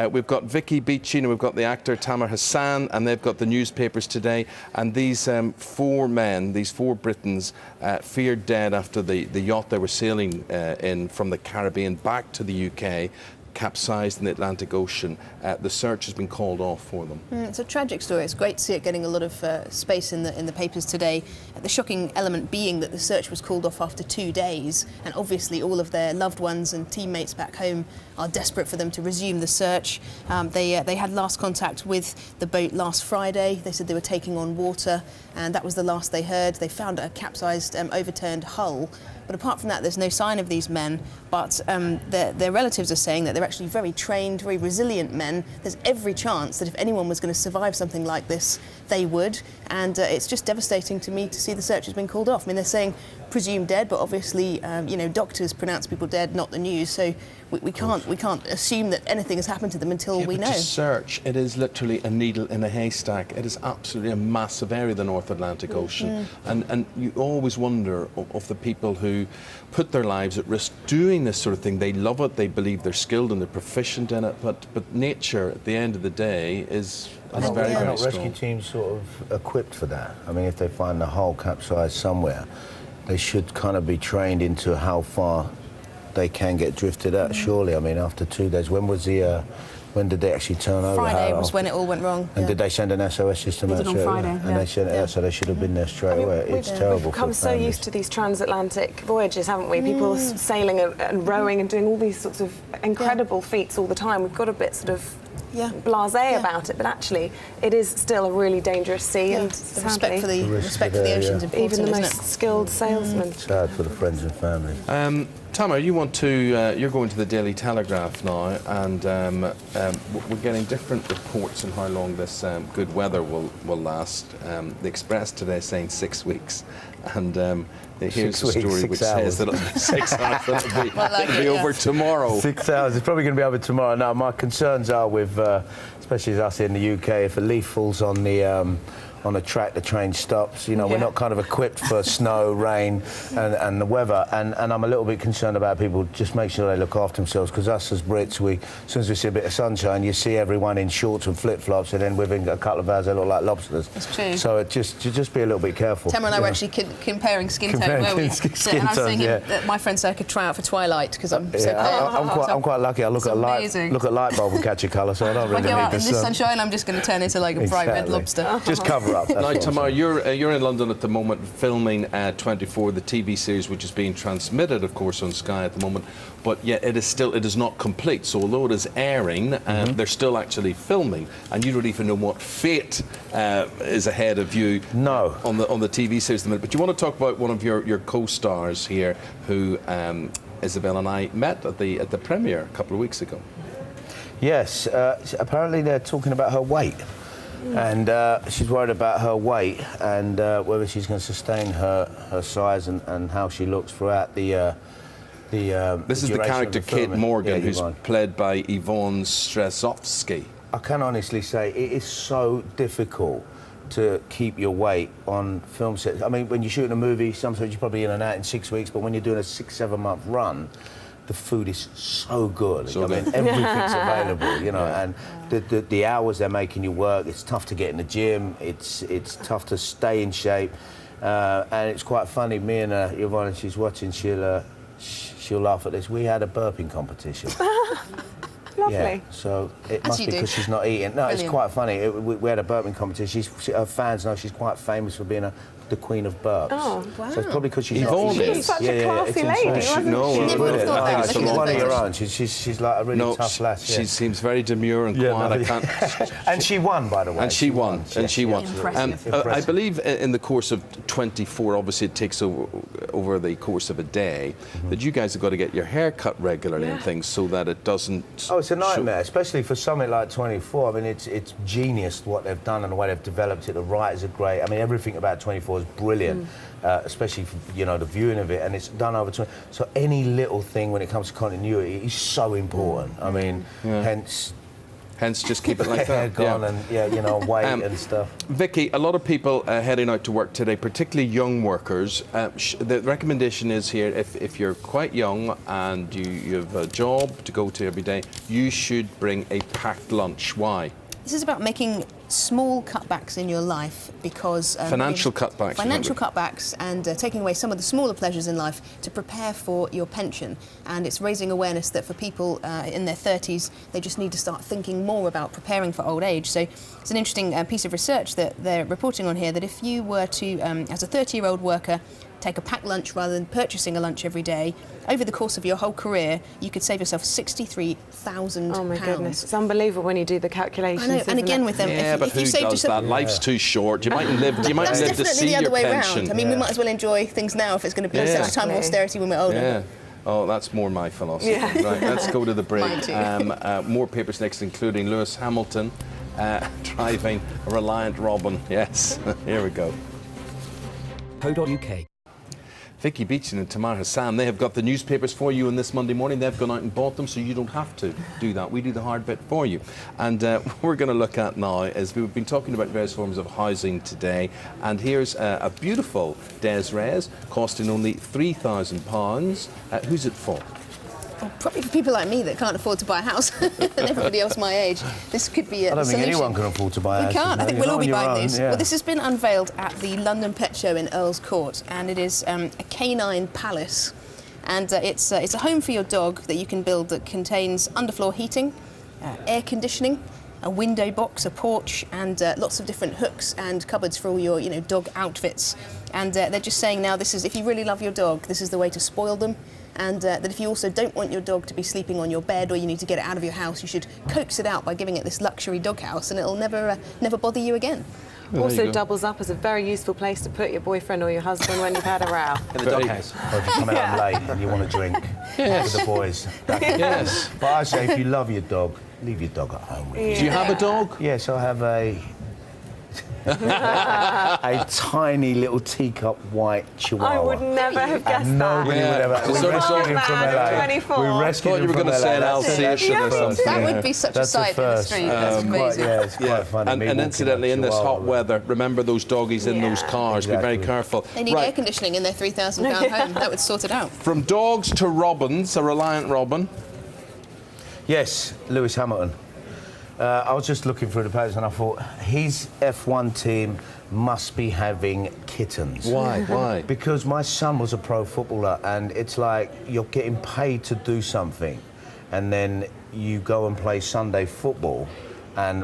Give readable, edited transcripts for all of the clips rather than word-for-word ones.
We've got Vicky Beeching and we've got the actor Tamer Hassan, and they've got the newspapers today. And these four men, these four Britons, feared dead after the yacht they were sailing in from the Caribbean back to the UK capsized in the Atlantic Ocean. The search has been called off for them. It's a tragic story. It's great to see it getting a lot of space in the papers today. The shocking element being that the search was called off after 2 days, and obviously all of their loved ones and teammates back home are desperate for them to resume the search. They had last contact with the boat last Friday. They said they were taking on water, and that was the last they heard. They found a capsized, overturned hull. But apart from that, there's no sign of these men. But their relatives are saying that they're actually very trained, very resilient men. There's every chance that if anyone was going to survive something like this, they would. And it's just devastating to me to see the search has been called off. I mean, they're saying presumed dead, but obviously, doctors pronounce people dead, not the news. So we can't assume that anything has happened to them until we know. To search, it is literally a needle in a haystack. It is absolutely a massive area, the North Atlantic Ocean. And you always wonder of the people who put their lives at risk doing this sort of thing. They love it, they believe they're skilled and they're proficient in it, but nature, at the end of the day, is very, very strong. Are rescue teams sort of equipped for that? I mean, if they find the hull capsized somewhere, they should kind of be trained into how far they can get drifted out, surely. I mean, after 2 days, when did they actually turn over? Friday was when it all went wrong. And did they send an SOS system out? On Friday, and they sent it out, so they should have been there straight away. It's terrible. We've become so used to these transatlantic voyages, haven't we? People sailing and rowing and doing all these sorts of incredible feats all the time. We've got a bit sort of blasé about it, but actually it is still a really dangerous sea, and respect for the ocean's important, even the most skilled salesmen. Sad for the friends and family. Tamer, you're going to the Daily Telegraph now, and we're getting different reports on how long this good weather will last. The Express today saying 6 weeks, and here's a story which says that it'll be 6 hours. It'll be over tomorrow. 6 hours. It's probably going to be over tomorrow. Now, my concerns are with, especially us in the UK, if a leaf falls on a track, the train stops. You know, we're not kind of equipped for snow, rain, and the weather. And I'm a little bit concerned about people just make sure they look after themselves, because us as Brits, as soon as we see a bit of sunshine, you see everyone in shorts and flip-flops, and then within a couple of hours they look like lobsters. That's true. So just be a little bit careful. Tamer and I were actually comparing skin tone, weren't we? And I was saying that my friend said I could try out for Twilight because I'm so pale. I'm quite lucky. I look at a light bulb and catch a colour, so I don't really need the sun. When I go out in this sunshine, I'm just going to turn into like a bright red lobster. Just cover up. Now, Tamer, you're in London at the moment filming 24, the TV series, which is being transmitted, of course, on Sky at the moment. But yet it is not complete. So although it is airing, they're still actually filming, and you don't even know what fate is ahead of you. No. On the TV series at the minute. But you want to talk about one of your co-stars here, who Isabel and I met at the premiere a couple of weeks ago. Yes. Apparently they're talking about her weight. And she's worried about her weight and whether she's going to sustain her size and how she looks throughout the This is the character Kate Morgan, who's played by Yvonne Stresovsky. I can honestly say it is so difficult to keep your weight on film sets. I mean, when you're shooting a movie, sometimes you're probably in and out in 6 weeks, but when you're doing a 6-7 month run, the food is so good. I mean, everything's available, you know, and the hours they're making you work, it's tough to get in the gym, it's tough to stay in shape, and it's quite funny. Me and Yvonne, she's watching, she'll laugh at this. We had a burping competition. Lovely. Yeah, so it must be because she's not eating. No, Brilliant. It's quite funny. We had a burping competition. Her fans know she's quite famous for being the queen of burps. Oh, wow. So it's probably because she's not eating. She's such a classy lady, wasn't she? No, never would have thought that. She's one of your own. She's like a really tough lass. She seems very demure and quiet. And she won, by the way. And she won. Impressive. I believe in the course of 24, obviously it takes over the course of a day, that you guys have got to get your hair cut regularly and things so that it doesn't... Oh, it's a nightmare, especially for something like 24. I mean, it's genius what they've done and the way they've developed it. The writers are great. I mean, everything about 24 is brilliant, especially for, the viewing of it, and it's done over 20. So any little thing when it comes to continuity is so important. I mean, hence Hence, just keep it like Hair that. gone and you know, weight and stuff. Vicky, a lot of people heading out to work today, particularly young workers. The recommendation is here: if you're quite young and you have a job to go to every day, you should bring a packed lunch. Why? This is about making small cutbacks in your life because... financial cutbacks. Financial cutbacks and taking away some of the smaller pleasures in life to prepare for your pension. And it's raising awareness that for people in their 30s, they just need to start thinking more about preparing for old age. So it's an interesting piece of research that they're reporting on here, that if you were to, as a 30-year-old worker, take a packed lunch rather than purchasing a lunch every day, over the course of your whole career, you could save yourself £63,000. Oh my goodness, it's unbelievable when you do the calculations. I know, and again with them, but who does that? Life's too short. You mightn't live. You might live to see your pension. That's definitely the other way around. I mean, we might as well enjoy things now if it's going to be a time of austerity when we're older. Yeah. Oh, that's more my philosophy. Yeah. Right, let's go to the break. More papers next, including Lewis Hamilton driving a Reliant Robin. Yes, here we go. Co.uk. Vicky Beeching and Tamer Hassan, they have got the newspapers for you on this Monday morning. They've gone out and bought them, so you don't have to do that. We do the hard bit for you. And what we're going to look at now is we've been talking about various forms of housing today, and here's a beautiful Des Res costing only £3,000. Who's it for? Well, probably for people like me that can't afford to buy a house and everybody else my age. This could be a I don't think solution. anyone can afford to buy a house. We can't. I think we'll all be buying these. Yeah. Well, this has been unveiled at the London Pet Show in Earl's Court, and it is a canine palace. And it's a home for your dog that you can build that contains underfloor heating, air conditioning, a window box, a porch, and lots of different hooks and cupboards for all your, dog outfits. And they're just saying now, this is, if you really love your dog, this is the way to spoil them. And that if you also don't want your dog to be sleeping on your bed, or you need to get it out of your house, you should coax it out by giving it this luxury doghouse, and it'll never bother you again. Well, also doubles up as a very useful place to put your boyfriend or your husband when you've had a row. In the doghouse. Or if you come out late and you want to drink with the boys. Yes. But I say, if you love your dog, leave your dog at home with you. Do you have a dog? Yes, I have a tiny little teacup white chihuahua. I would never have guessed that. Nobody would ever. We rescued him from LA. 24. We I rescued thought you him were from going to LA. say an Alsatian or something. That would be such a sight in the street. That's amazing. It's quite funny. And incidentally, in this hot weather, remember those doggies in those cars. Exactly. Be very careful. They need air conditioning in their £3,000 home. That would sort it out. From dogs to robins, a Reliant Robin. Yes, Lewis Hamilton. I was just looking through the pages and I thought his F1 team must be having kittens. Why? Why? Because my son was a pro footballer, and it's like you're getting paid to do something, and then you go and play Sunday football and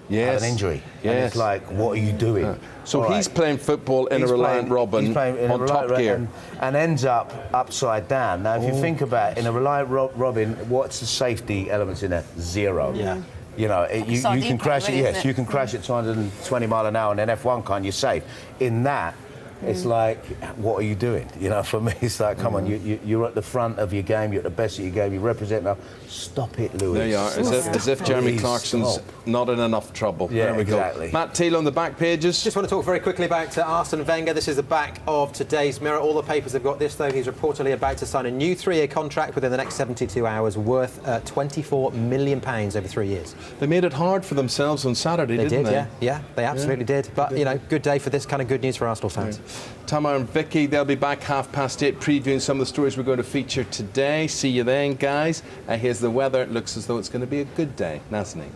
have an injury. Yes. And it's like, what are you doing? So he's playing football in a Reliant Robin on Top Gear. And ends up upside down. Now, if you think about it, in a Reliant Robin, what's the safety elements in there? Zero. Yeah. You know, you can crash it, yes, you can crash it 220 mile an hour, and then F1 car, and you're safe. In that, it's like, what are you doing? You know, for me, it's like, come on, you're at the front of your game, you're at the best of your game, you represent now. Stop it, Lewis. There you are, as if Jeremy Clarkson's not in enough trouble. Yeah, there we exactly. go. Matt Teal on the back pages. Just want to talk very quickly about Arsene Wenger. This is the back of today's Mirror. All the papers have got this, though. He's reportedly about to sign a new 3-year contract within the next 72 hours worth £24 million over 3 years. They made it hard for themselves on Saturday, didn't they? Yeah, they absolutely did. But, good day for this kind of good news for Arsenal fans. Tamer and Vicky, they'll be back 8:30 previewing some of the stories we're going to feature today. See you then, guys. Here's the weather. It looks as though it's going to be a good day, doesn't it?